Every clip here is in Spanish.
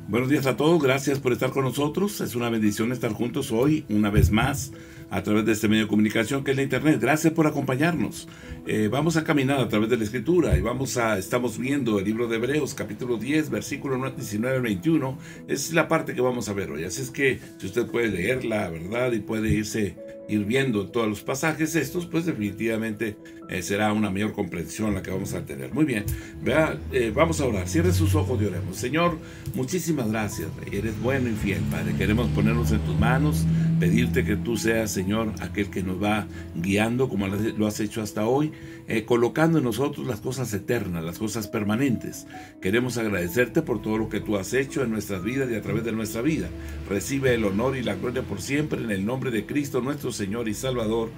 Buenos días a todos, gracias por estar con nosotros. Es una bendición estar juntos hoy, una vez más, a través de este medio de comunicación que es la Internet. Gracias por acompañarnos. Vamos a caminar a través de la Escritura y estamos viendo el libro de Hebreos, capítulo 10, versículo 19 al 21. Es la parte que vamos a ver hoy. Así es que si usted puede leerla, ¿verdad? Y puede ir viendo todos los pasajes estos, pues definitivamente será una mayor comprensión la que vamos a tener. Muy bien, vamos a orar. Cierre sus ojos y oremos. Señor, muchísimas gracias, Rey. Eres bueno y fiel, Padre. Queremos ponernos en tus manos, pedirte que tú seas, Señor, aquel que nos va guiando como lo has hecho hasta hoy, colocando en nosotros las cosas eternas, las cosas permanentes. Queremos agradecerte por todo lo que tú has hecho en nuestras vidas y a través de nuestra vida. Recibe el honor y la gloria por siempre en el nombre de Cristo nuestro Señor y Salvador.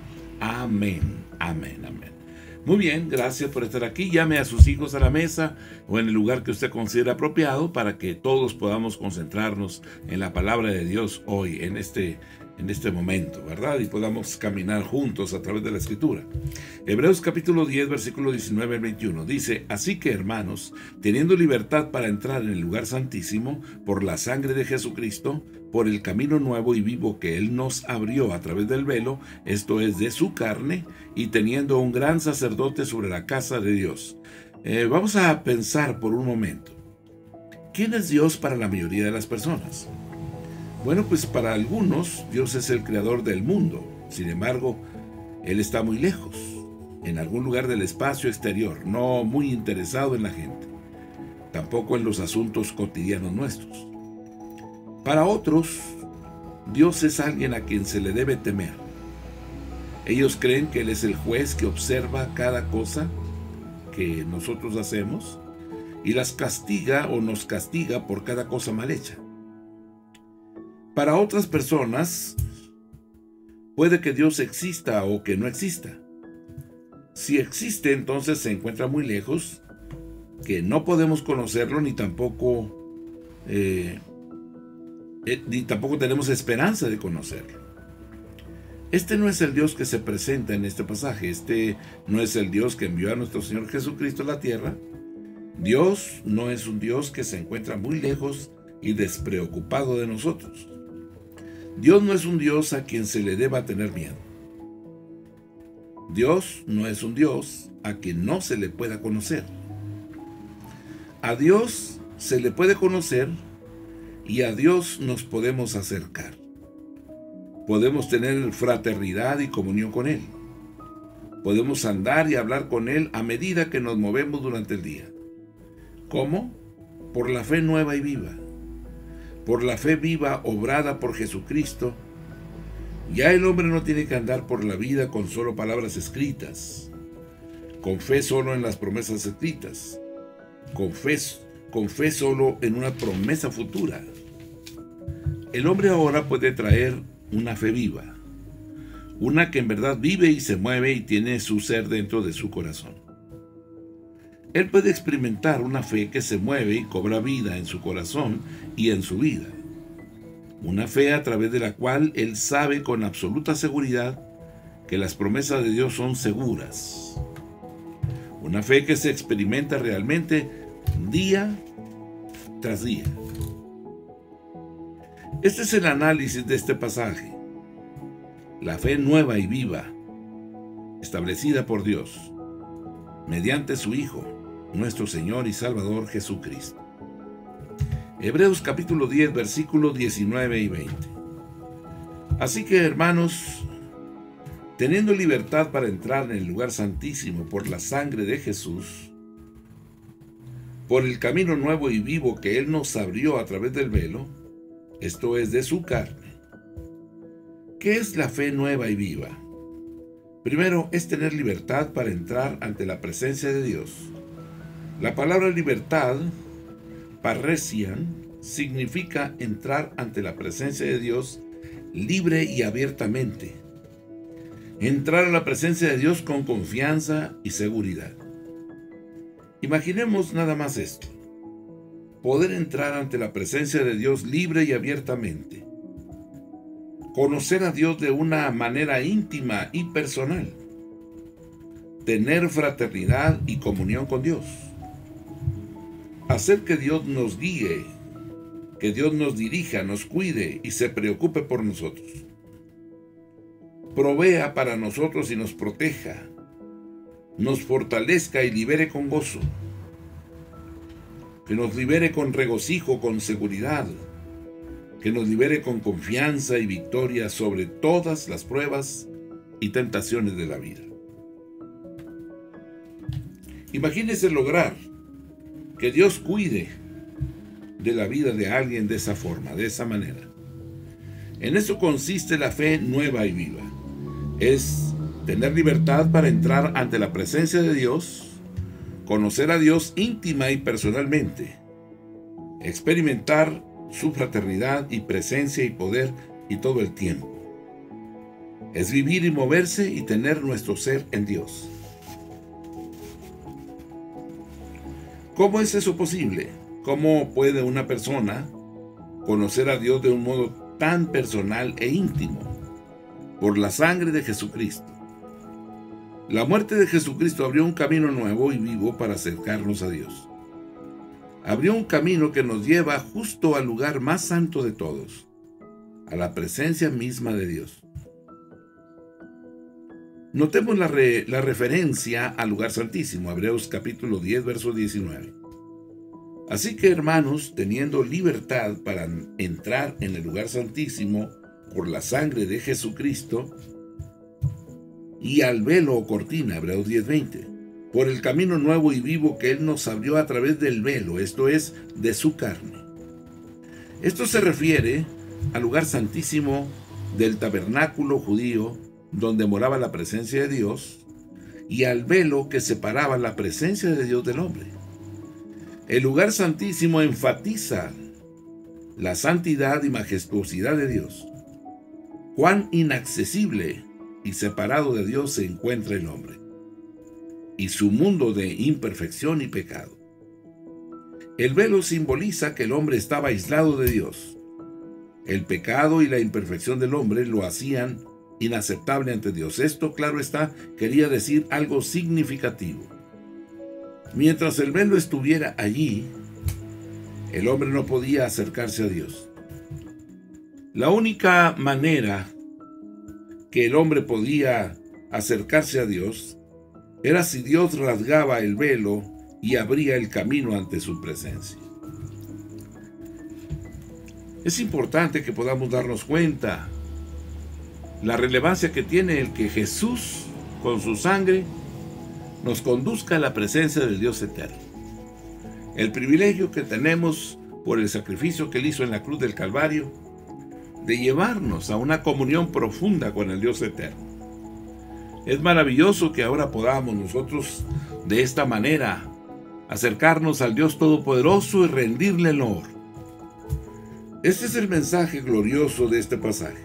Amén, amén, amén. Muy bien, gracias por estar aquí. Llame a sus hijos a la mesa o en el lugar que usted considere apropiado para que todos podamos concentrarnos en la palabra de Dios hoy, en este momento, ¿verdad? Y podamos caminar juntos a través de la Escritura. Hebreos capítulo 10, versículo 19 al 21 dice: Así que, hermanos, teniendo libertad para entrar en el lugar santísimo por la sangre de Jesucristo, por el camino nuevo y vivo que Él nos abrió a través del velo, esto es, de su carne, y teniendo un gran sacerdote sobre la casa de Dios. Vamos a pensar por un momento. ¿Quién es Dios para la mayoría de las personas? Bueno, pues para algunos Dios es el creador del mundo. Sin embargo, Él está muy lejos, en algún lugar del espacio exterior, no muy interesado en la gente, tampoco en los asuntos cotidianos nuestros. Para otros, Dios es alguien a quien se le debe temer. Ellos creen que Él es el juez que observa cada cosa que nosotros hacemos y las castiga o nos castiga por cada cosa mal hecha. Para otras personas, puede que Dios exista o que no exista. Si existe, entonces se encuentra muy lejos, que no podemos conocerlo ni tampoco tenemos esperanza de conocerlo. Este no es el Dios que se presenta en este pasaje. Este no es el Dios que envió a nuestro Señor Jesucristo a la tierra. Dios no es un Dios que se encuentra muy lejos y despreocupado de nosotros. Dios no es un Dios a quien se le deba tener miedo. Dios no es un Dios a quien no se le pueda conocer. A Dios se le puede conocer y a Dios nos podemos acercar. Podemos tener fraternidad y comunión con Él. Podemos andar y hablar con Él a medida que nos movemos durante el día. ¿Cómo? Por la fe nueva y viva. Por la fe viva obrada por Jesucristo. Ya el hombre no tiene que andar por la vida con solo palabras escritas, con fe solo en las promesas escritas, con fe solo en una promesa futura. El hombre ahora puede traer una fe viva, una que en verdad vive y se mueve y tiene su ser dentro de su corazón. Él puede experimentar una fe que se mueve y cobra vida en su corazón y en su vida. Una fe a través de la cual él sabe con absoluta seguridad que las promesas de Dios son seguras. Una fe que se experimenta realmente día tras día. Este es el análisis de este pasaje. La fe nueva y viva, establecida por Dios, mediante su Hijo, nuestro Señor y Salvador Jesucristo. Hebreos capítulo 10, versículos 19 y 20. Así que, hermanos, teniendo libertad para entrar en el lugar santísimo por la sangre de Jesús, por el camino nuevo y vivo que Él nos abrió a través del velo, esto es, de su carne. ¿Qué es la fe nueva y viva? Primero, es tener libertad para entrar ante la presencia de Dios. La palabra libertad, parresian, significa entrar ante la presencia de Dios libre y abiertamente. Entrar a la presencia de Dios con confianza y seguridad. Imaginemos nada más esto. Poder entrar ante la presencia de Dios libre y abiertamente. Conocer a Dios de una manera íntima y personal. Tener fraternidad y comunión con Dios. Hacer que Dios nos guíe que Dios nos dirija, nos cuide y se preocupe por nosotros. Provea para nosotros y nos proteja, nos fortalezca y libere con gozo. Que nos libere con regocijo, con seguridad. Que nos libere con confianza y victoria sobre todas las pruebas y tentaciones de la vida. Imagínese lograr que Dios cuide de la vida de alguien de esa forma, de esa manera. En eso consiste la fe nueva y viva. Es tener libertad para entrar ante la presencia de Dios, conocer a Dios íntima y personalmente, experimentar su fraternidad y presencia y poder y todo el tiempo. Es vivir y moverse y tener nuestro ser en Dios. ¿Cómo es eso posible? ¿Cómo puede una persona conocer a Dios de un modo tan personal e íntimo? Por la sangre de Jesucristo. La muerte de Jesucristo abrió un camino nuevo y vivo para acercarnos a Dios. Abrió un camino que nos lleva justo al lugar más santo de todos, a la presencia misma de Dios. Notemos la referencia al lugar santísimo, Hebreos capítulo 10, verso 19. Así que, hermanos, teniendo libertad para entrar en el lugar santísimo por la sangre de Jesucristo, y al velo o cortina, Hebreos 10:20, por el camino nuevo y vivo que Él nos abrió a través del velo, esto es, de su carne. Esto se refiere al lugar santísimo del tabernáculo judío, donde moraba la presencia de Dios, y al velo que separaba la presencia de Dios del hombre. El lugar santísimo enfatiza la santidad y majestuosidad de Dios. Cuán inaccesible y separado de Dios se encuentra el hombre, y su mundo de imperfección y pecado. El velo simboliza que el hombre estaba aislado de Dios. El pecado y la imperfección del hombre lo hacían inaceptable ante Dios. Esto, claro está, quería decir algo significativo. Mientras el velo estuviera allí, el hombre no podía acercarse a Dios. La única manera que el hombre podía acercarse a Dios era si Dios rasgaba el velo y abría el camino ante su presencia. Es importante que podamos darnos cuenta la relevancia que tiene el que Jesús, con su sangre, nos conduzca a la presencia del Dios eterno. El privilegio que tenemos por el sacrificio que Él hizo en la cruz del Calvario, de llevarnos a una comunión profunda con el Dios eterno. Es maravilloso que ahora podamos nosotros de esta manera acercarnos al Dios Todopoderoso y rendirle el honor. Este es el mensaje glorioso de este pasaje.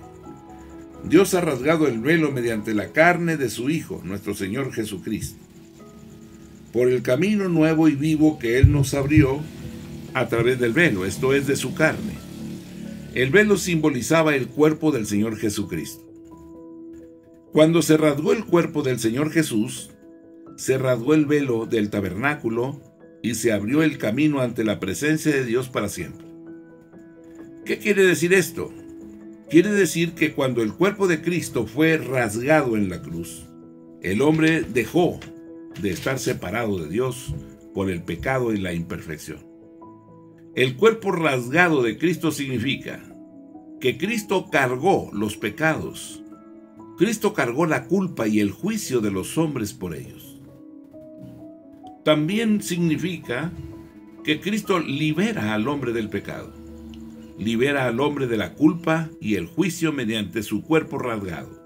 Dios ha rasgado el velo mediante la carne de su Hijo, nuestro Señor Jesucristo, por el camino nuevo y vivo que Él nos abrió a través del velo, esto es, de su carne. El velo simbolizaba el cuerpo del Señor Jesucristo. Cuando se rasgó el cuerpo del Señor Jesús, se rasgó el velo del tabernáculo y se abrió el camino ante la presencia de Dios para siempre. ¿Qué quiere decir esto? Quiere decir que cuando el cuerpo de Cristo fue rasgado en la cruz, el hombre dejó de estar separado de Dios por el pecado y la imperfección. El cuerpo rasgado de Cristo significa que Cristo cargó los pecados. Cristo cargó la culpa y el juicio de los hombres por ellos. También significa que Cristo libera al hombre del pecado. Libera al hombre de la culpa y el juicio mediante su cuerpo rasgado.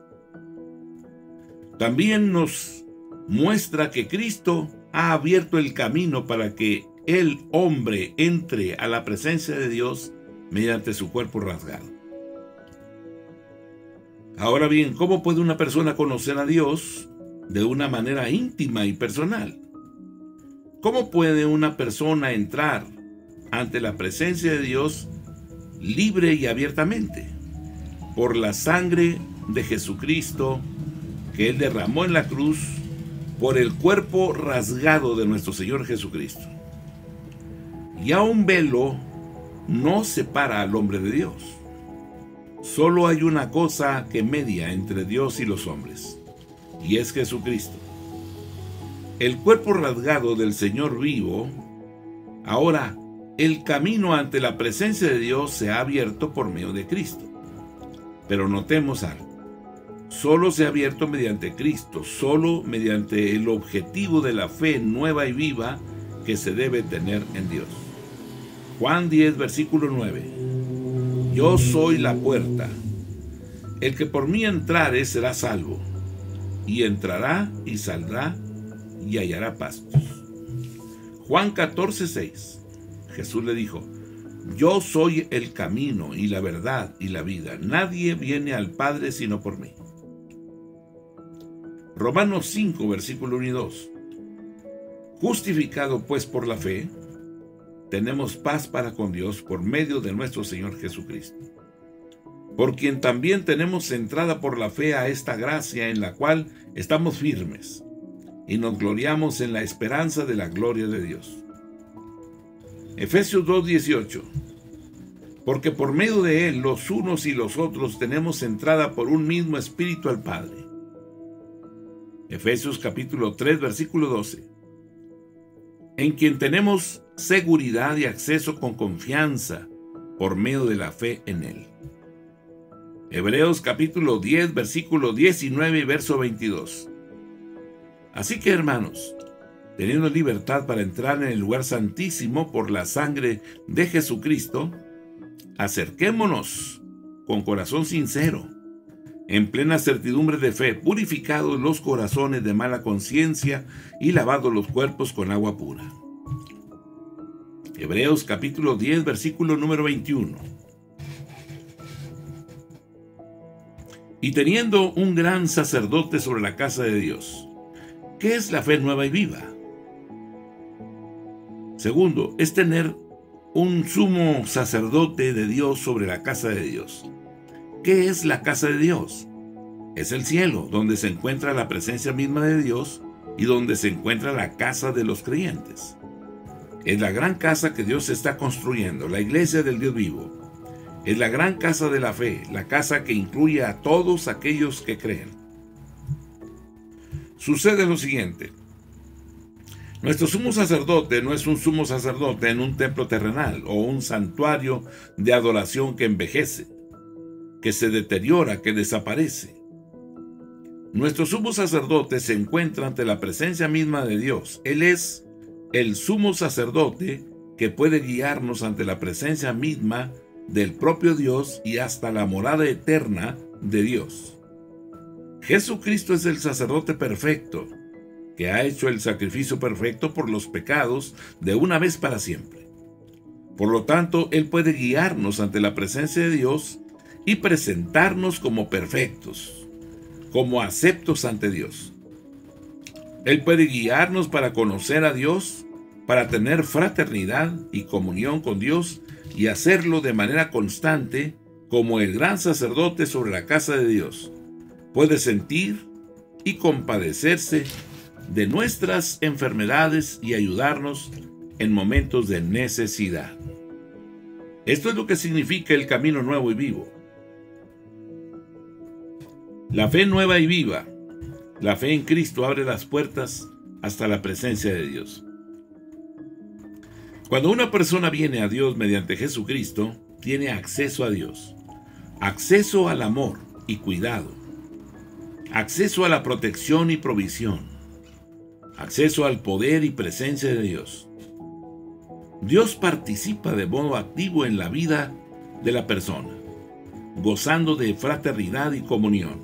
También nos muestra que Cristo ha abierto el camino para que el hombre entre a la presencia de Dios mediante su cuerpo rasgado. Ahora bien, ¿cómo puede una persona conocer a Dios de una manera íntima y personal? ¿Cómo puede una persona entrar ante la presencia de Dios libre y abiertamente? Por la sangre de Jesucristo que Él derramó en la cruz, por el cuerpo rasgado de nuestro Señor Jesucristo. Ya un velo no separa al hombre de Dios. Solo hay una cosa que media entre Dios y los hombres, y es Jesucristo. El cuerpo rasgado del Señor vivo. Ahora, el camino ante la presencia de Dios se ha abierto por medio de Cristo. Pero notemos algo. Solo se ha abierto mediante Cristo, solo mediante el objetivo de la fe nueva y viva que se debe tener en Dios. Juan 10, versículo 9. Yo soy la puerta. El que por mí entrare será salvo, y entrará y saldrá y hallará pastos. Juan 14, 6. Jesús le dijo: yo soy el camino y la verdad y la vida. Nadie viene al Padre sino por mí. Romanos 5, versículo 1 y 2. Justificado pues por la fe, tenemos paz para con Dios por medio de nuestro Señor Jesucristo, por quien también tenemos entrada por la fe a esta gracia en la cual estamos firmes y nos gloriamos en la esperanza de la gloria de Dios. Efesios 2:18. Porque por medio de él los unos y los otros tenemos entrada por un mismo espíritu al Padre. Efesios capítulo 3 versículo 12. En quien tenemos seguridad y acceso con confianza por medio de la fe en él. Hebreos capítulo 10 versículo 19 y verso 22. Así que, hermanos, teniendo libertad para entrar en el lugar santísimo por la sangre de Jesucristo, acerquémonos con corazón sincero, en plena certidumbre de fe, purificados los corazones de mala conciencia y lavados los cuerpos con agua pura. Hebreos capítulo 10, versículo número 21. Y teniendo un gran sacerdote sobre la casa de Dios. ¿Qué es la fe nueva y viva? Segundo, es tener un sumo sacerdote de Dios sobre la casa de Dios. ¿Qué es la casa de Dios? Es el cielo, donde se encuentra la presencia misma de Dios y donde se encuentra la casa de los creyentes. Es la gran casa que Dios está construyendo, la iglesia del Dios vivo. Es la gran casa de la fe, la casa que incluye a todos aquellos que creen. Sucede lo siguiente. Nuestro sumo sacerdote no es un sumo sacerdote en un templo terrenal o un santuario de adoración que envejece, que se deteriora, que desaparece. Nuestro sumo sacerdote se encuentra ante la presencia misma de Dios. Él es el sumo sacerdote que puede guiarnos ante la presencia misma del propio Dios y hasta la morada eterna de Dios. Jesucristo es el sacerdote perfecto, que ha hecho el sacrificio perfecto por los pecados de una vez para siempre. Por lo tanto, Él puede guiarnos ante la presencia de Dios y presentarnos como perfectos, como aceptos ante Dios. Él puede guiarnos para conocer a Dios, para tener fraternidad y comunión con Dios y hacerlo de manera constante como el gran sacerdote sobre la casa de Dios. Puede sentir y compadecerse de nuestras enfermedades y ayudarnos en momentos de necesidad. Esto es lo que significa el camino nuevo y vivo. La fe nueva y viva, la fe en Cristo abre las puertas hasta la presencia de Dios. Cuando una persona viene a Dios mediante Jesucristo, tiene acceso a Dios, acceso al amor y cuidado, acceso a la protección y provisión, acceso al poder y presencia de Dios. Dios participa de modo activo en la vida de la persona, gozando de fraternidad y comunión,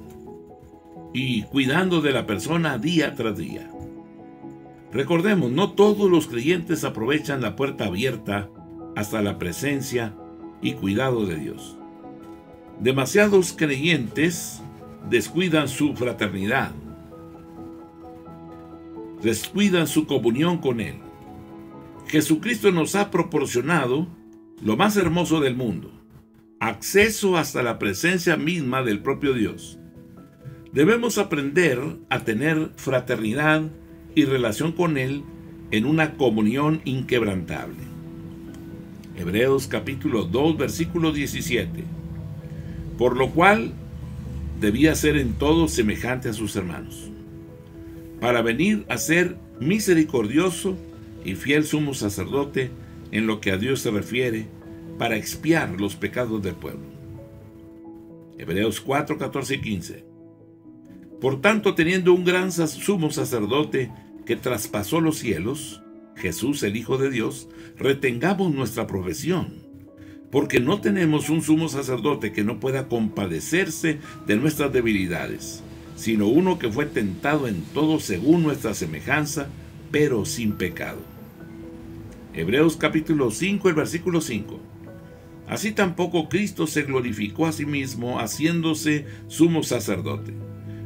y cuidando de la persona día tras día. Recordemos, no todos los creyentes aprovechan la puerta abierta hasta la presencia y cuidado de Dios. Demasiados creyentes descuidan su fraternidad, descuidan su comunión con Él. Jesucristo nos ha proporcionado lo más hermoso del mundo, acceso hasta la presencia misma del propio Dios. Debemos aprender a tener fraternidad y relación con Él en una comunión inquebrantable. Hebreos capítulo 2, versículo 17. Por lo cual debía ser en todo semejante a sus hermanos, para venir a ser misericordioso y fiel sumo sacerdote en lo que a Dios se refiere, para expiar los pecados del pueblo. Hebreos 4, 14 y 15. Por tanto, teniendo un gran sumo sacerdote que traspasó los cielos, Jesús el Hijo de Dios, retengamos nuestra profesión, porque no tenemos un sumo sacerdote que no pueda compadecerse de nuestras debilidades, sino uno que fue tentado en todo según nuestra semejanza, pero sin pecado. Hebreos capítulo 5, el versículo 5. Así tampoco Cristo se glorificó a sí mismo haciéndose sumo sacerdote,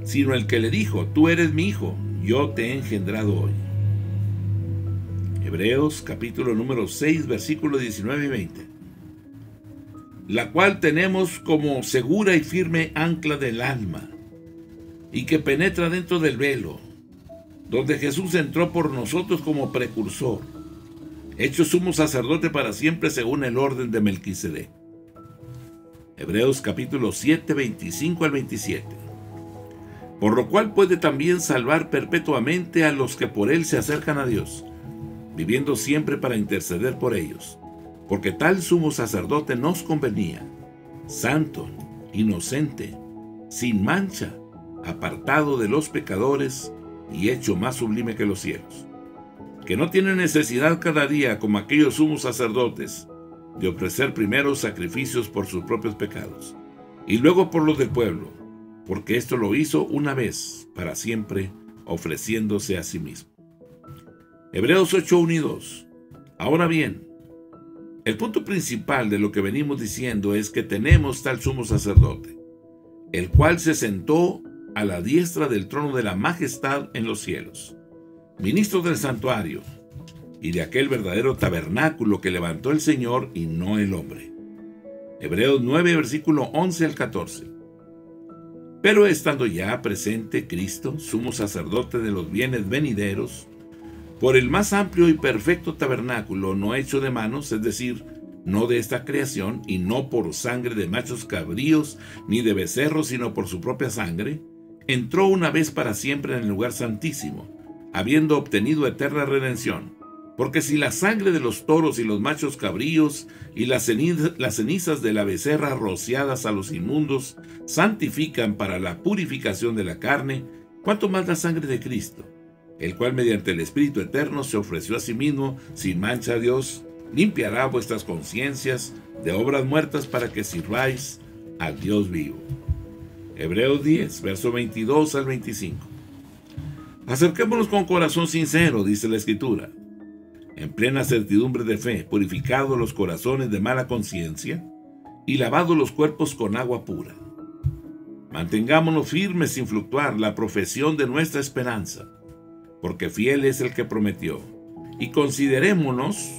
sino el que le dijo: tú eres mi hijo, yo te he engendrado hoy. Hebreos capítulo número 6, versículos 19 y 20. La cual tenemos como segura y firme ancla del alma, y que penetra dentro del velo, donde Jesús entró por nosotros como precursor, hecho sumo sacerdote para siempre según el orden de Melquisedec. Hebreos capítulo 7, 25 al 27. Por lo cual puede también salvar perpetuamente a los que por él se acercan a Dios, viviendo siempre para interceder por ellos, porque tal sumo sacerdote nos convenía, santo, inocente, sin mancha, apartado de los pecadores y hecho más sublime que los cielos, que no tiene necesidad cada día, como aquellos sumos sacerdotes, de ofrecer primero sacrificios por sus propios pecados, y luego por los del pueblo, porque esto lo hizo una vez para siempre, ofreciéndose a sí mismo. Hebreos 8, 1 y 2. Ahora bien, el punto principal de lo que venimos diciendo es que tenemos tal sumo sacerdote, el cual se sentó a la diestra del trono de la majestad en los cielos, ministro del santuario y de aquel verdadero tabernáculo que levantó el Señor y no el hombre. Hebreos 9, versículo 11 al 14. Pero estando ya presente Cristo, sumo sacerdote de los bienes venideros, por el más amplio y perfecto tabernáculo no hecho de manos, es decir, no de esta creación, y no por sangre de machos cabríos ni de becerros, sino por su propia sangre, entró una vez para siempre en el lugar santísimo, habiendo obtenido eterna redención. Porque si la sangre de los toros y los machos cabríos y las cenizas de la becerra rociadas a los inmundos santifican para la purificación de la carne, ¿cuánto más la sangre de Cristo, el cual mediante el Espíritu Eterno se ofreció a sí mismo sin mancha a Dios, limpiará vuestras conciencias de obras muertas para que sirváis al Dios vivo? Hebreos 10, verso 22 al 25. Acerquémonos con corazón sincero, dice la Escritura, en plena certidumbre de fe, purificados los corazones de mala conciencia y lavados los cuerpos con agua pura. Mantengámonos firmes sin fluctuar la profesión de nuestra esperanza, porque fiel es el que prometió, y considerémonos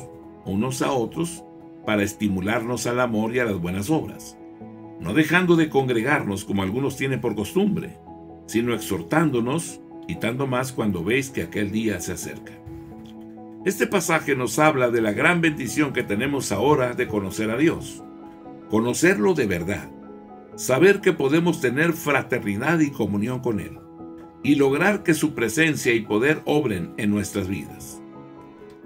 unos a otros para estimularnos al amor y a las buenas obras, no dejando de congregarnos como algunos tienen por costumbre, sino exhortándonos, y tanto más cuando veis que aquel día se acerca. Este pasaje nos habla de la gran bendición que tenemos ahora de conocer a Dios, conocerlo de verdad, saber que podemos tener fraternidad y comunión con Él, y lograr que su presencia y poder obren en nuestras vidas.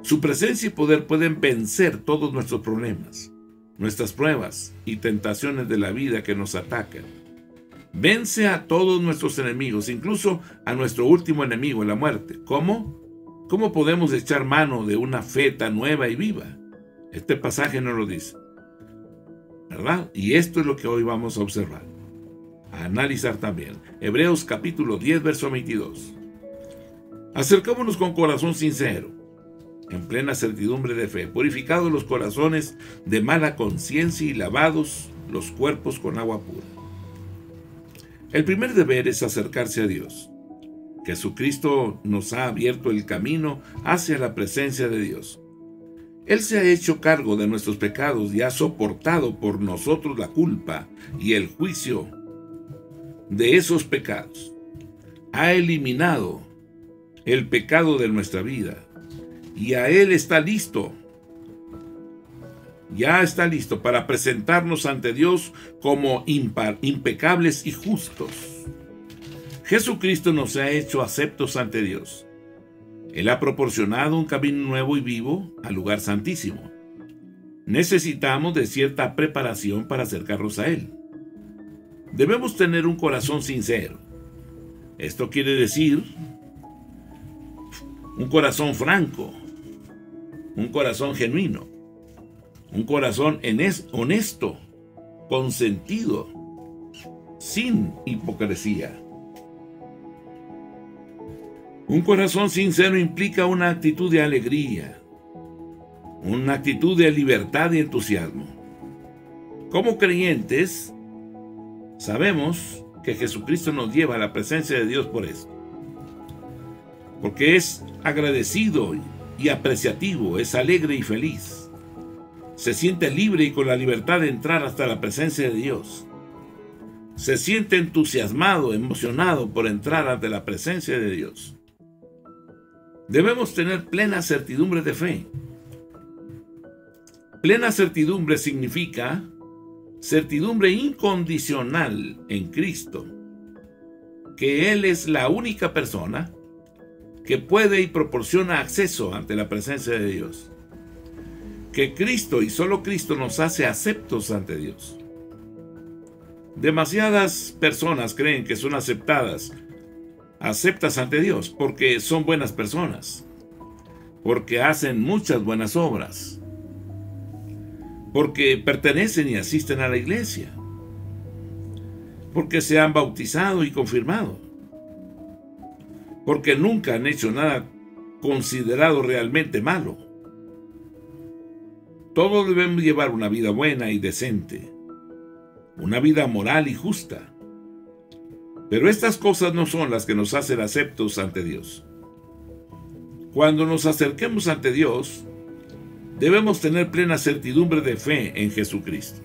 Su presencia y poder pueden vencer todos nuestros problemas, nuestras pruebas y tentaciones de la vida que nos atacan. Vence a todos nuestros enemigos, incluso a nuestro último enemigo, la muerte. ¿Cómo? ¿Cómo podemos echar mano de una fe tan nueva y viva? Este pasaje nos lo dice, ¿verdad? Y esto es lo que hoy vamos a observar, a analizar también. Hebreos capítulo 10, verso 22. Acercémonos con corazón sincero, en plena certidumbre de fe, purificados los corazones de mala conciencia y lavados los cuerpos con agua pura. El primer deber es acercarse a Dios. Jesucristo nos ha abierto el camino hacia la presencia de Dios. Él se ha hecho cargo de nuestros pecados y ha soportado por nosotros la culpa y el juicio de esos pecados. Ha eliminado el pecado de nuestra vida y a Él está listo ya está listo para presentarnos ante Dios como impecables y justos. Jesucristo nos ha hecho aceptos ante Dios. Él ha proporcionado un camino nuevo y vivo al lugar santísimo. Necesitamos de cierta preparación para acercarnos a Él. Debemos tener un corazón sincero. Esto quiere decir un corazón franco, un corazón genuino, un corazón honesto, consentido, sin hipocresía. Un corazón sincero implica una actitud de alegría, una actitud de libertad y entusiasmo. Como creyentes, sabemos que Jesucristo nos lleva a la presencia de Dios por esto. Porque es agradecido y apreciativo, es alegre y feliz. Se siente libre y con la libertad de entrar hasta la presencia de Dios. Se siente entusiasmado, emocionado por entrar ante la presencia de Dios. Debemos tener plena certidumbre de fe. Plena certidumbre significa certidumbre incondicional en Cristo, que Él es la única persona que puede y proporciona acceso ante la presencia de Dios. Que Cristo y solo Cristo nos hace aceptos ante Dios. Demasiadas personas creen que son aceptas ante Dios porque son buenas personas, porque hacen muchas buenas obras, porque pertenecen y asisten a la iglesia, porque se han bautizado y confirmado, porque nunca han hecho nada considerado realmente malo. Todos debemos llevar una vida buena y decente, una vida moral y justa. Pero estas cosas no son las que nos hacen aceptos ante Dios. Cuando nos acerquemos ante Dios, debemos tener plena certidumbre de fe en Jesucristo.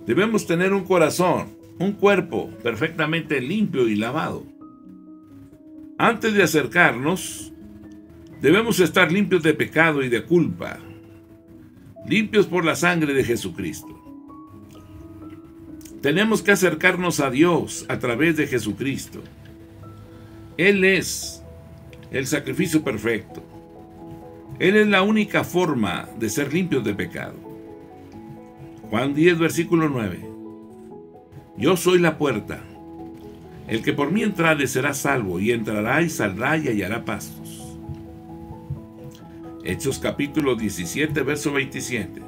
Debemos tener un corazón, un cuerpo perfectamente limpio y lavado. Antes de acercarnos, debemos estar limpios de pecado y de culpa, limpios por la sangre de Jesucristo. Tenemos que acercarnos a Dios a través de Jesucristo. Él es el sacrificio perfecto. Él es la única forma de ser limpios de pecado. Juan 10, versículo 9. Yo soy la puerta. El que por mí entrare será salvo, y entrará y saldrá y hallará pastos. Hechos capítulo 17, verso 27.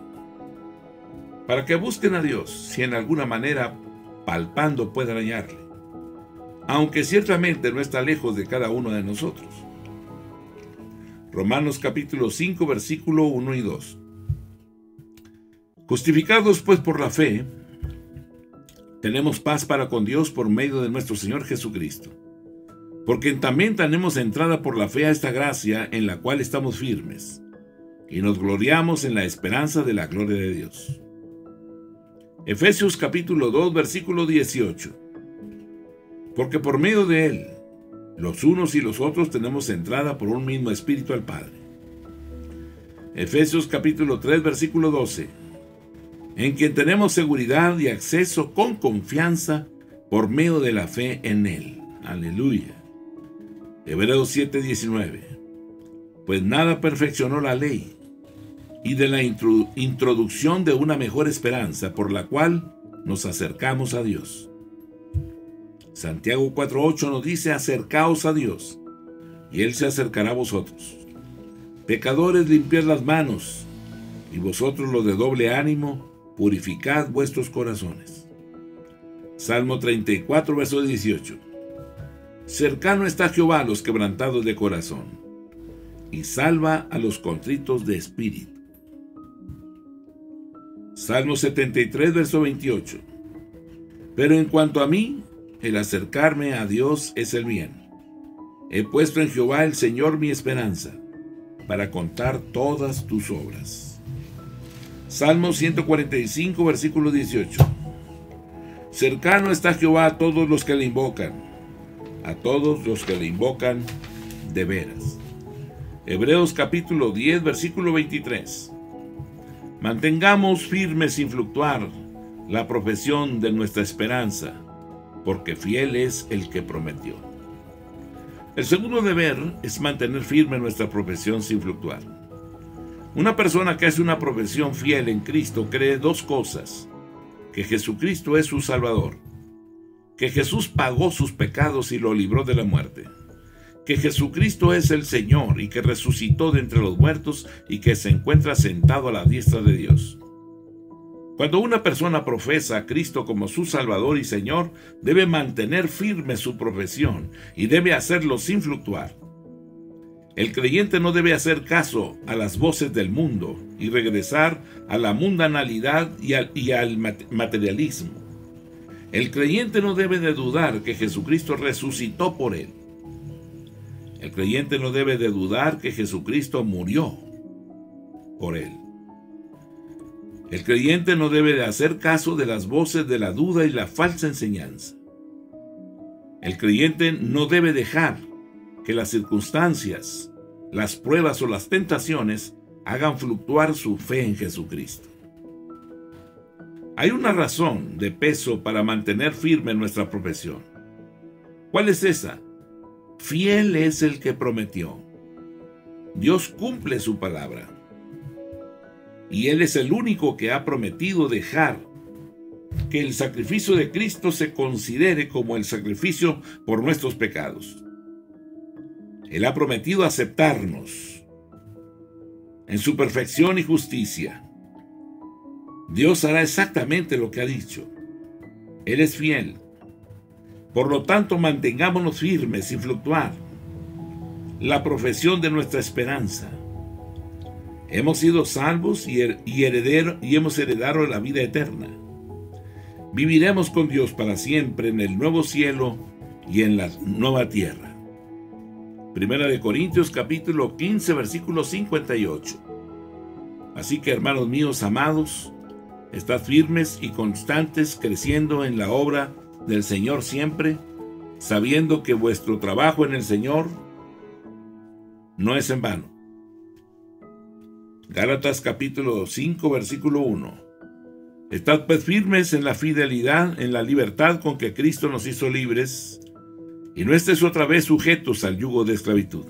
Para que busquen a Dios, si en alguna manera palpando puedan hallarle, aunque ciertamente no está lejos de cada uno de nosotros. Romanos capítulo 5, versículo 1 y 2. Justificados pues por la fe, tenemos paz para con Dios por medio de nuestro Señor Jesucristo, porque también tenemos entrada por la fe a esta gracia en la cual estamos firmes, y nos gloriamos en la esperanza de la gloria de Dios. Efesios capítulo 2, versículo 18. Porque por medio de Él, los unos y los otros tenemos entrada por un mismo Espíritu al Padre. Efesios capítulo 3, versículo 12. En quien tenemos seguridad y acceso con confianza por medio de la fe en Él. Aleluya. Hebreos 7, 19. Pues nada perfeccionó la ley, y de la introducción de una mejor esperanza por la cual nos acercamos a Dios. Santiago 4:8 nos dice: acercaos a Dios, y Él se acercará a vosotros. Pecadores, limpiad las manos, y vosotros los de doble ánimo, purificad vuestros corazones. Salmo 34, verso 18. Cercano está Jehová a los quebrantados de corazón, y salva a los contritos de espíritu. Salmo 73, verso 28. Pero en cuanto a mí, el acercarme a Dios es el bien. He puesto en Jehová el Señor mi esperanza, para contar todas tus obras. Salmo 145, versículo 18. Cercano está Jehová a todos los que le invocan, a todos los que le invocan de veras. Hebreos capítulo 10, versículo 23. Mantengamos firme sin fluctuar la profesión de nuestra esperanza, porque fiel es el que prometió. El segundo deber es mantener firme nuestra profesión sin fluctuar. Una persona que hace una profesión fiel en Cristo cree dos cosas: que Jesucristo es su Salvador, que Jesús pagó sus pecados y lo libró de la muerte, que Jesucristo es el Señor y que resucitó de entre los muertos y que se encuentra sentado a la diestra de Dios. Cuando una persona profesa a Cristo como su Salvador y Señor, debe mantener firme su profesión y debe hacerlo sin fluctuar. El creyente no debe hacer caso a las voces del mundo y regresar a la mundanalidad y al materialismo. El creyente no debe de dudar que Jesucristo resucitó por él. El creyente no debe de dudar que Jesucristo murió por él. El creyente no debe de hacer caso de las voces de la duda y la falsa enseñanza. El creyente no debe dejar que las circunstancias, las pruebas o las tentaciones hagan fluctuar su fe en Jesucristo. Hay una razón de peso para mantener firme nuestra profesión. ¿Cuál es esa? Fiel es el que prometió. Dios cumple su palabra. Y Él es el único que ha prometido dejar que el sacrificio de Cristo se considere como el sacrificio por nuestros pecados. Él ha prometido aceptarnos en su perfección y justicia. Dios hará exactamente lo que ha dicho. Él es fiel. Por lo tanto, mantengámonos firmes sin fluctuar la profesión de nuestra esperanza. Hemos sido salvos y hemos heredado la vida eterna. Viviremos con Dios para siempre en el nuevo cielo y en la nueva tierra. Primera de Corintios capítulo 15 versículo 58. Así que, hermanos míos amados, estad firmes y constantes, creciendo en la obra del Señor siempre, sabiendo que vuestro trabajo en el Señor no es en vano. Gálatas capítulo 5 versículo 1. Estad pues firmes en la fidelidad, en la libertad con que Cristo nos hizo libres, y no estéis otra vez sujetos al yugo de esclavitud.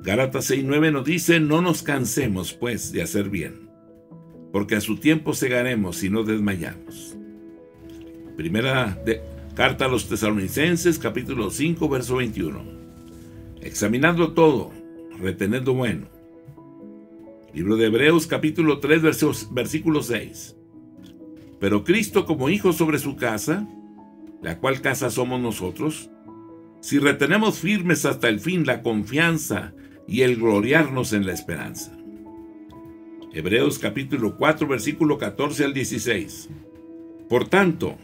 Gálatas 6:9 nos dice: no nos cansemos pues de hacer bien, porque a su tiempo segaremos si no desmayamos. Carta a los Tesalonicenses capítulo 5 verso 21. Examinadlo todo, retened lo bueno. Libro de Hebreos capítulo 3 versículo 6. Pero Cristo como hijo sobre su casa, la cual casa somos nosotros, si retenemos firmes hasta el fin la confianza y el gloriarnos en la esperanza. Hebreos capítulo 4 versículo 14 al 16. Por tanto,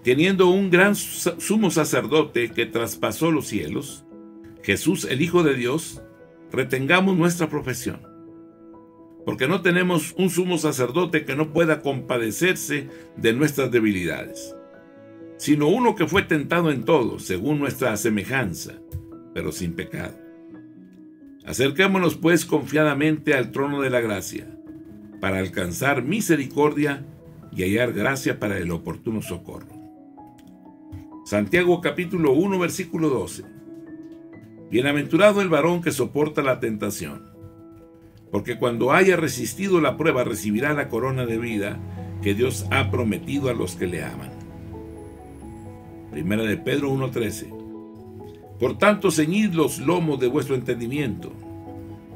teniendo un gran sumo sacerdote que traspasó los cielos, Jesús el Hijo de Dios, retengamos nuestra profesión, porque no tenemos un sumo sacerdote que no pueda compadecerse de nuestras debilidades, sino uno que fue tentado en todo, según nuestra semejanza, pero sin pecado. Acerquémonos pues confiadamente al trono de la gracia, para alcanzar misericordia y hallar gracia para el oportuno socorro. Santiago capítulo 1 versículo 12. Bienaventurado el varón que soporta la tentación, porque cuando haya resistido la prueba recibirá la corona de vida que Dios ha prometido a los que le aman. Primera de Pedro 1:13. Por tanto, ceñid los lomos de vuestro entendimiento,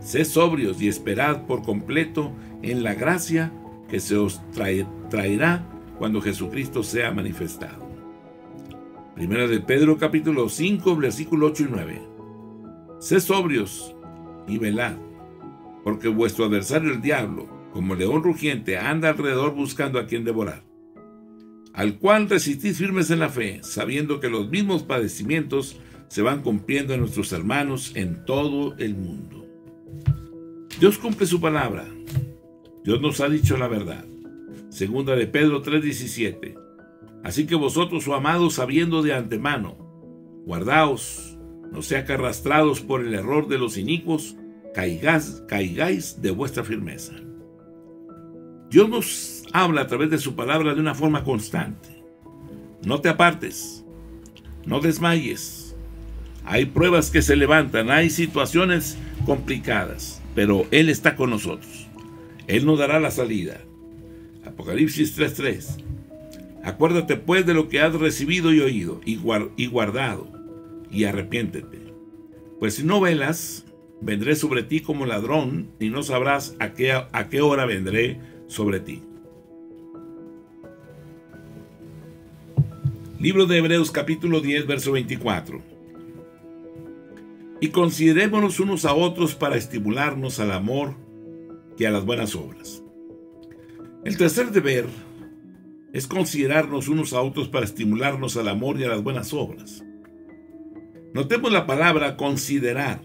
sed sobrios y esperad por completo en la gracia que se os traerá cuando Jesucristo sea manifestado. Primera de Pedro capítulo 5 versículo 8 y 9. Sed sobrios y velad, porque vuestro adversario el diablo, como león rugiente, anda alrededor buscando a quien devorar, al cual resistid firmes en la fe, sabiendo que los mismos padecimientos se van cumpliendo en nuestros hermanos en todo el mundo. Dios cumple su palabra. Dios nos ha dicho la verdad. Segunda de Pedro 3:17. Así que vosotros, oh amados, sabiendo de antemano, guardaos, no sea que arrastrados por el error de los inicuos, caigáis de vuestra firmeza. Dios nos habla a través de su palabra de una forma constante. No te apartes, no desmayes. Hay pruebas que se levantan, hay situaciones complicadas, pero Él está con nosotros. Él nos dará la salida. Apocalipsis 3:3. Acuérdate pues de lo que has recibido y oído y guardado, y arrepiéntete. Pues si no velas, vendré sobre ti como ladrón, y no sabrás a qué hora vendré sobre ti. Libro de Hebreos capítulo 10, verso 24. Y considerémonos unos a otros para estimularnos al amor y a las buenas obras. El tercer deber es considerarnos unos a otros para estimularnos al amor y a las buenas obras. Notemos la palabra considerar.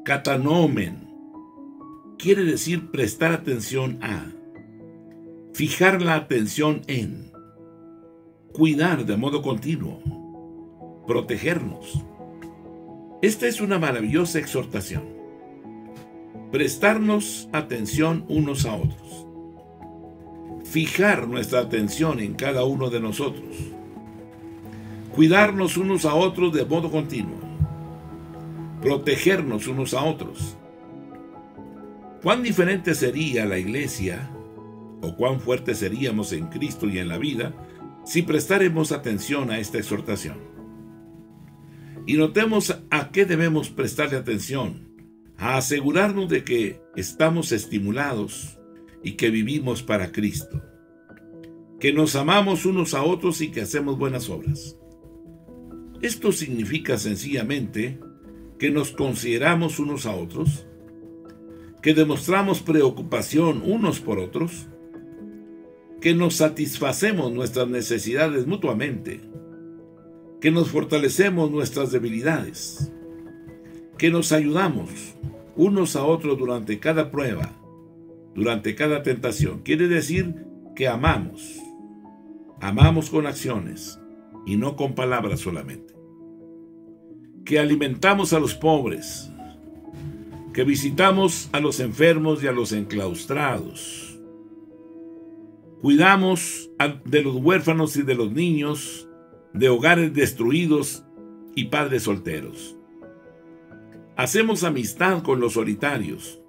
Katanomen quiere decir prestar atención a, fijar la atención en, cuidar de modo continuo, protegernos. Esta es una maravillosa exhortación. Prestarnos atención unos a otros. Fijar nuestra atención en cada uno de nosotros. Cuidarnos unos a otros de modo continuo. Protegernos unos a otros. ¿Cuán diferente sería la iglesia, o cuán fuertes seríamos en Cristo y en la vida, si prestáramos atención a esta exhortación? Y notemos a qué debemos prestarle atención: a asegurarnos de que estamos estimulados y que vivimos para Cristo, que nos amamos unos a otros y que hacemos buenas obras. Esto significa sencillamente que nos consideramos unos a otros, que demostramos preocupación unos por otros, que nos satisfacemos nuestras necesidades mutuamente, que nos fortalecemos nuestras debilidades, que nos ayudamos unos a otros durante cada prueba, durante cada tentación. Quiere decir que amamos con acciones y no con palabras solamente, que alimentamos a los pobres, que visitamos a los enfermos y a los enclaustrados, cuidamos de los huérfanos y de los niños, de hogares destruidos y padres solteros. Hacemos amistad con los solitarios.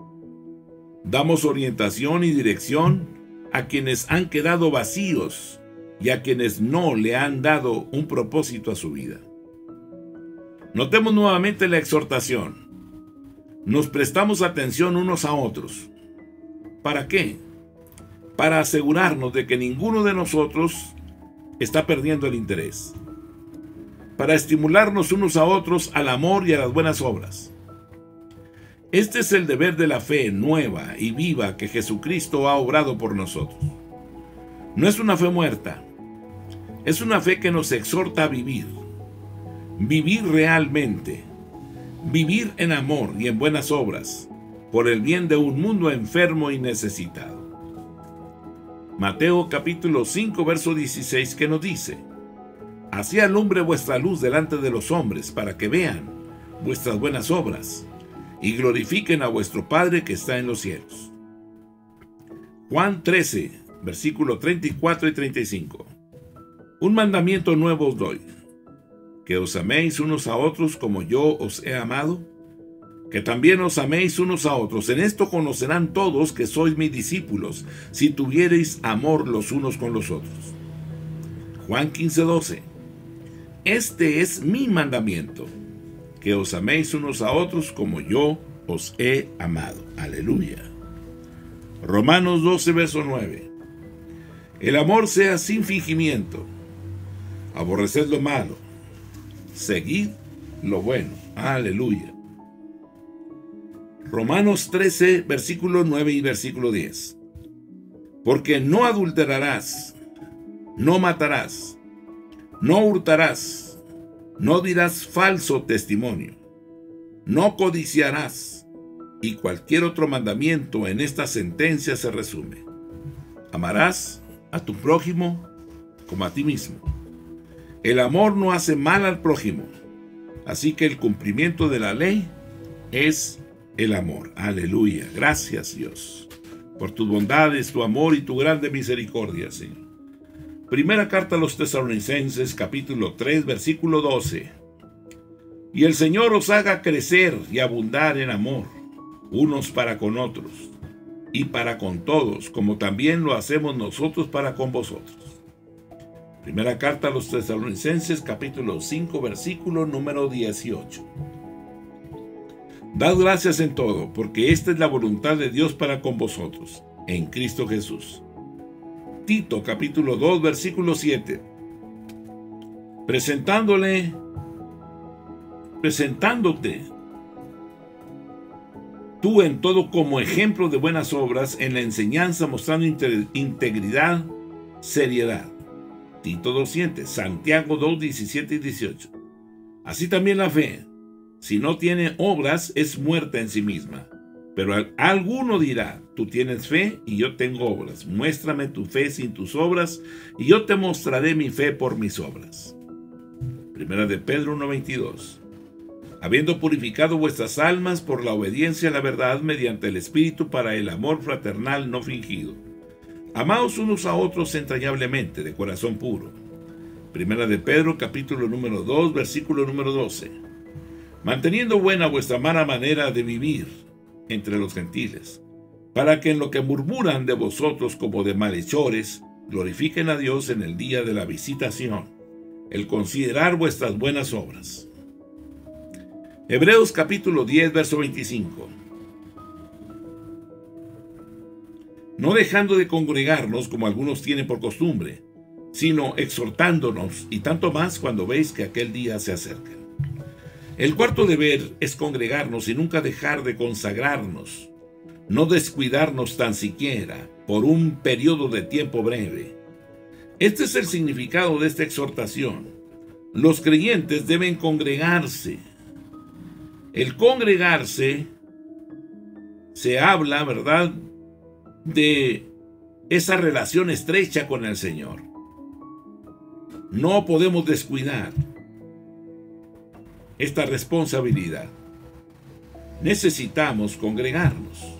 Damos orientación y dirección a quienes han quedado vacíos y a quienes no le han dado un propósito a su vida. Notemos nuevamente la exhortación. Nos prestamos atención unos a otros. ¿Para qué? Para asegurarnos de que ninguno de nosotros está perdiendo el interés. Para estimularnos unos a otros al amor y a las buenas obras. Este es el deber de la fe nueva y viva que Jesucristo ha obrado por nosotros. No es una fe muerta, es una fe que nos exhorta a vivir. Vivir realmente, vivir en amor y en buenas obras, por el bien de un mundo enfermo y necesitado. Mateo capítulo 5, verso 16, que nos dice: Así alumbre vuestra luz delante de los hombres, para que vean vuestras buenas obras y glorifiquen a vuestro Padre que está en los cielos. Juan 13, versículo 34 y 35. Un mandamiento nuevo os doy, que os améis unos a otros como yo os he amado, que también os améis unos a otros. En esto conocerán todos que sois mis discípulos, si tuviereis amor los unos con los otros. Juan 15, 12. Este es mi mandamiento, que os améis unos a otros como yo os he amado. Aleluya. Romanos 12, verso 9. El amor sea sin fingimiento. Aborreced lo malo. Seguid lo bueno. Aleluya. Romanos 13, versículo 9 y versículo 10. Porque no adulterarás, no matarás, no hurtarás, no dirás falso testimonio, no codiciarás, y cualquier otro mandamiento en esta sentencia se resume: amarás a tu prójimo como a ti mismo. El amor no hace mal al prójimo, así que el cumplimiento de la ley es el amor. Aleluya. Gracias, Dios, por tus bondades, tu amor y tu grande misericordia, Señor. Primera carta a los Tesalonicenses, capítulo 3, versículo 12. Y el Señor os haga crecer y abundar en amor, unos para con otros, y para con todos, como también lo hacemos nosotros para con vosotros. Primera carta a los Tesalonicenses, capítulo 5, versículo número 18. Dad gracias en todo, porque esta es la voluntad de Dios para con vosotros, en Cristo Jesús. Tito, capítulo 2, versículo 7. Presentándote tú en todo como ejemplo de buenas obras, en la enseñanza mostrando integridad, seriedad. Tito 2:7, Santiago 2, 17 y 18. Así también la fe, si no tiene obras, es muerta en sí misma. Pero alguno dirá, tú tienes fe y yo tengo obras. Muéstrame tu fe sin tus obras, y yo te mostraré mi fe por mis obras. Primera de Pedro 1:22. Habiendo purificado vuestras almas por la obediencia a la verdad mediante el Espíritu para el amor fraternal no fingido. Amaos unos a otros entrañablemente, de corazón puro. Primera de Pedro, capítulo número 2, versículo número 12. Manteniendo buena vuestra mala manera de vivir entre los gentiles, para que en lo que murmuran de vosotros como de malhechores, glorifiquen a Dios en el día de la visitación, el considerar vuestras buenas obras. Hebreos capítulo 10, verso 25. No dejando de congregarnos como algunos tienen por costumbre, sino exhortándonos, y tanto más cuando veis que aquel día se acerca. El cuarto deber es congregarnos y nunca dejar de consagrarnos, no descuidarnos tan siquiera por un periodo de tiempo breve. Este es el significado de esta exhortación. Los creyentes deben congregarse. El congregarse se habla, ¿verdad?, de esa relación estrecha con el Señor. No podemos descuidar esta responsabilidad. Necesitamos congregarnos.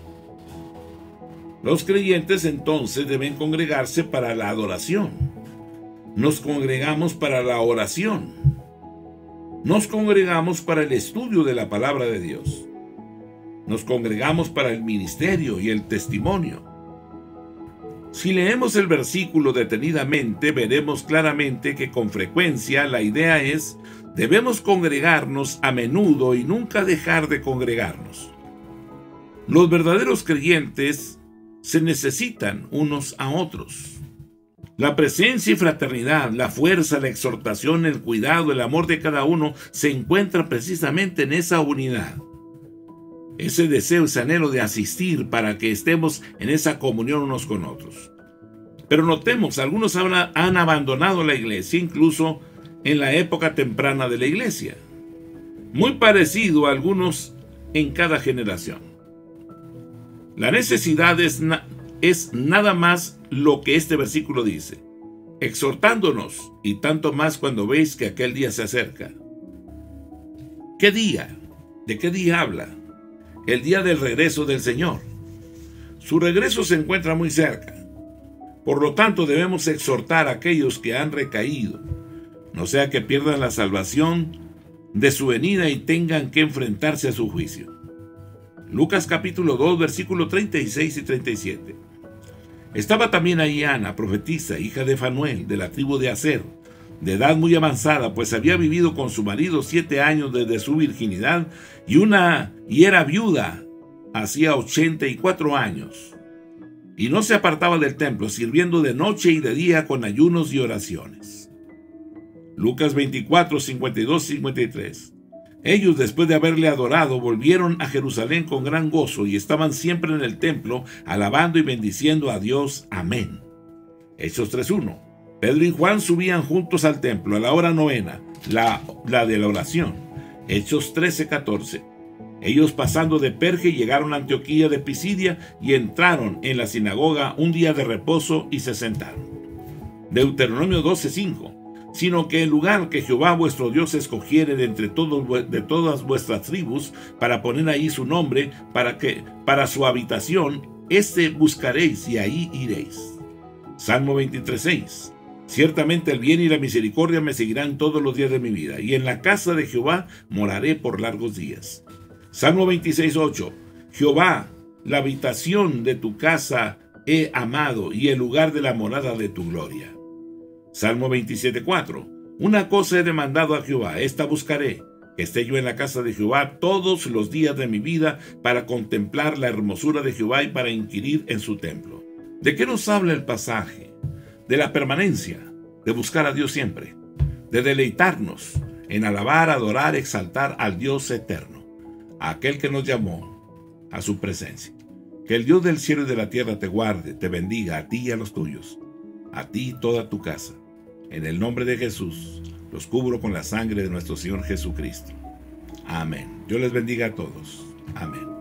Los creyentes entonces deben congregarse para la adoración. Nos congregamos para la oración. Nos congregamos para el estudio de la palabra de Dios. Nos congregamos para el ministerio y el testimonio. Si leemos el versículo detenidamente, veremos claramente que con frecuencia la idea es: debemos congregarnos a menudo y nunca dejar de congregarnos. Los verdaderos creyentes se necesitan unos a otros. La presencia y fraternidad, la fuerza, la exhortación, el cuidado, el amor de cada uno se encuentra precisamente en esa unidad. Ese deseo, ese anhelo de asistir para que estemos en esa comunión unos con otros. Pero notemos, algunos han abandonado la iglesia, incluso en la época temprana de la iglesia. Muy parecido a algunos en cada generación. La necesidad es nada más lo que este versículo dice: exhortándonos, y tanto más cuando veis que aquel día se acerca. ¿Qué día? ¿De qué día habla? El día del regreso del Señor. Su regreso se encuentra muy cerca. Por lo tanto, debemos exhortar a aquellos que han recaído, no sea que pierdan la salvación de su venida y tengan que enfrentarse a su juicio. Lucas capítulo 2, versículos 36 y 37. Estaba también ahí Ana, profetisa, hija de Fanuel, de la tribu de Aser, de edad muy avanzada, pues había vivido con su marido 7 años desde su virginidad, y era viuda hacía 84 años. Y no se apartaba del templo, sirviendo de noche y de día con ayunos y oraciones. Lucas 24, 52 y 53. Ellos, después de haberle adorado, volvieron a Jerusalén con gran gozo y estaban siempre en el templo, alabando y bendiciendo a Dios. Amén. Hechos 3:1. Pedro y Juan subían juntos al templo a la hora novena, la de la oración. Hechos 13:14. Ellos, pasando de Perge, llegaron a Antioquía de Pisidia y entraron en la sinagoga un día de reposo y se sentaron. Deuteronomio 12:5. sino que el lugar que Jehová vuestro Dios escogiere de entre de todas vuestras tribus, para poner ahí su nombre, para su habitación, buscaréis y ahí iréis. Salmo 23:6. Ciertamente el bien y la misericordia me seguirán todos los días de mi vida, y en la casa de Jehová moraré por largos días. Salmo 26:8. Jehová, la habitación de tu casa he amado, y el lugar de la morada de tu gloria. Salmo 27:4. Una cosa he demandado a Jehová, esta buscaré, que esté yo en la casa de Jehová todos los días de mi vida, para contemplar la hermosura de Jehová y para inquirir en su templo. ¿De qué nos habla el pasaje? De la permanencia, de buscar a Dios siempre, de deleitarnos en alabar, adorar, exaltar al Dios eterno, a aquel que nos llamó a su presencia. Que el Dios del cielo y de la tierra te guarde, te bendiga a ti y a los tuyos, a ti y toda tu casa. En el nombre de Jesús, los cubro con la sangre de nuestro Señor Jesucristo. Amén. Dios les bendiga a todos. Amén.